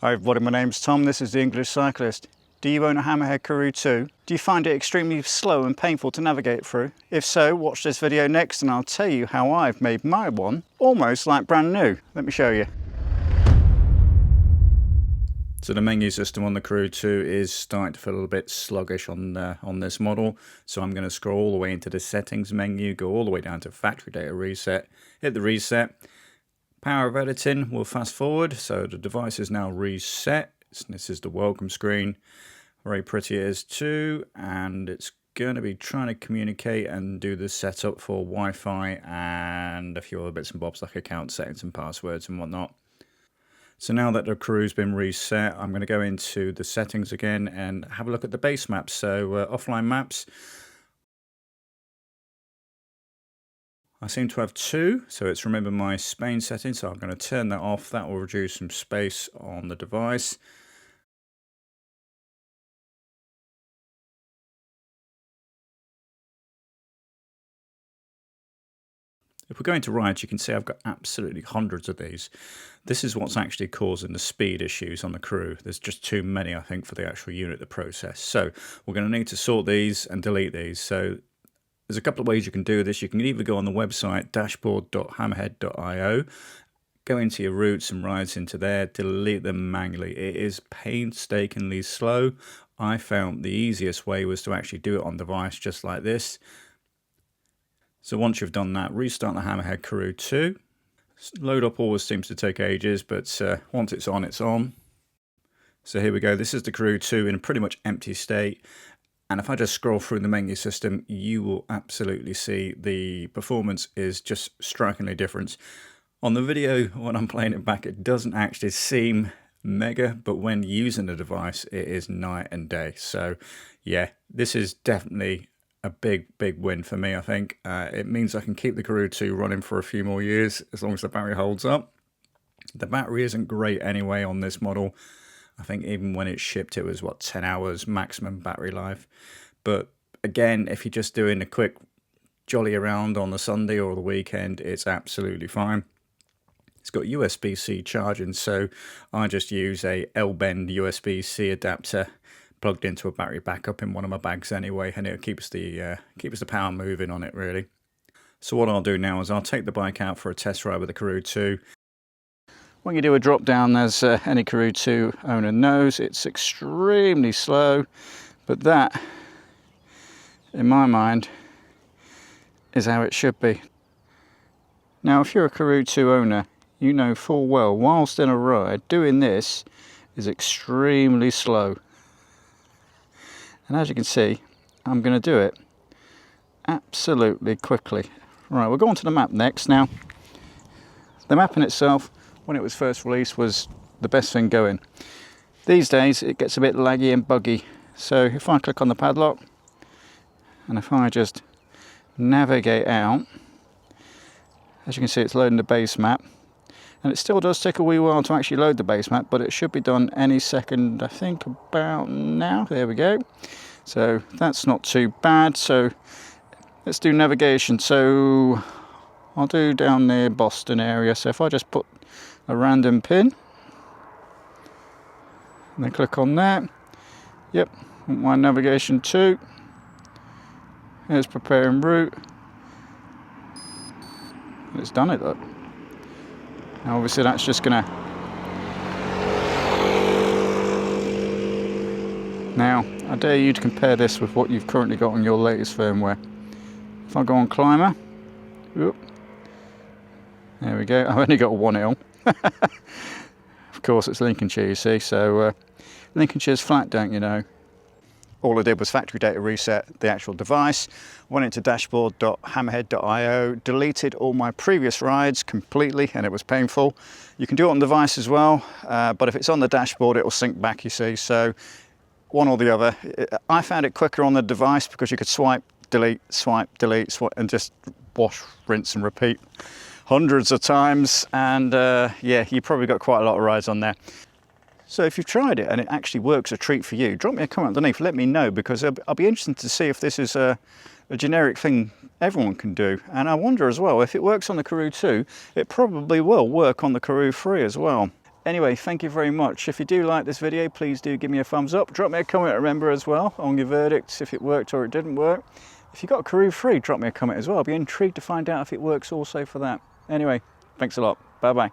Hi everybody, my name's Tom, this is the English Cyclist. Do you own a Hammerhead Karoo too? Do you find it extremely slow and painful to navigate through? If so, watch this video next and I'll tell you how I've made my one almost like brand new. Let me show you. So the menu system on the Karoo 2 is starting to feel a little bit sluggish on this model. So I'm going to scroll all the way into the settings menu, go all the way down to factory data reset, hit the reset. Power of editing, we'll fast forward. So the device is now reset. This is the welcome screen. Very pretty it is too. And it's going to be trying to communicate and do the setup for Wi-Fi and a few other bits and bobs like account settings and passwords and whatnot. So now that the Karoo's been reset, I'm going to go into the settings again and have a look at the base maps. So offline maps, I seem to have two. So it's remember my Spain setting. So I'm going to turn that off. That will reduce some space on the device. If we're going to rides, you can see I've got absolutely hundreds of these. This is what's actually causing the speed issues on the Karoo. There's just too many, I think, for the actual unit to process. So we're going to need to sort these and delete these. So there's a couple of ways you can do this. You can either go on the website dashboard.hammerhead.io, go into your routes and rides into there, delete them manually. It is painstakingly slow. I found the easiest way was to actually do it on device just like this. So once you've done that, restart the Hammerhead Karoo 2. Load up always seems to take ages, but once it's on, it's on. So here we go. This is the Karoo 2 in a pretty much empty state. And if I just scroll through the menu system, you will absolutely see the performance is just strikingly different. On the video, when I'm playing it back, it doesn't actually seem mega, but when using the device, it is night and day. So yeah, this is definitely a big win for me, I think. It means I can keep the Karoo 2 running for a few more years as long as the battery holds up. The battery isn't great anyway on this model. I think even when it shipped, it was, 10 hours maximum battery life. But again, if you're just doing a quick jolly around on the Sunday or the weekend, it's absolutely fine. It's got USB-C charging, so I just use a L-bend USB-C adapter plugged into a battery backup in one of my bags anyway, and it keeps the power moving on it really. So what I'll do now is I'll take the bike out for a test ride with the Karoo 2. When you do a drop down, as any Karoo 2 owner knows, it's extremely slow, but that, in my mind, is how it should be. Now if you're a Karoo 2 owner, you know full well whilst in a ride, doing this is extremely slow. And as you can see, I'm going to do it absolutely quickly. Right, we'll go on to the map next. Now, the map in itself, when it was first released, was the best thing going. These days, it gets a bit laggy and buggy. So if I click on the padlock, and if I just navigate out, as you can see, it's loading the base map. And it still does take a wee while to actually load the base map, but it should be done any second, I think about now. There we go. So that's not too bad. So let's do navigation. So I'll do down near Boston area. So if I just put a random pin, and then click on that. Yep, my navigation 2. Here's preparing route. It's done it, look. Now obviously that's just gonna... Now, I dare you to compare this with what you've currently got on your latest firmware. If I go on Climber, whoop, there we go, I've only got one hill. Of course it's Lincolnshire, you see, so Lincolnshire's flat, don't you know. All I did was factory data reset the actual device, went into dashboard.hammerhead.io, deleted all my previous rides completely, and it was painful. You can do it on the device as well, but if it's on the dashboard, it will sync back, you see, so one or the other. I found it quicker on the device because you could swipe, delete, swipe, and just wash, rinse and repeat hundreds of times, and yeah, you probably got quite a lot of rides on there. So if you've tried it and it actually works a treat for you, drop me a comment underneath, let me know, because I'll be interested to see if this is a generic thing everyone can do. And I wonder as well, if it works on the Karoo 2, it probably will work on the Karoo 3 as well. Anyway, thank you very much. If you do like this video, please do give me a thumbs up. Drop me a comment, remember, as well, on your verdicts, if it worked or it didn't work. If you got a Karoo free, drop me a comment as well. I'll be intrigued to find out if it works also for that. Anyway, thanks a lot. Bye-bye.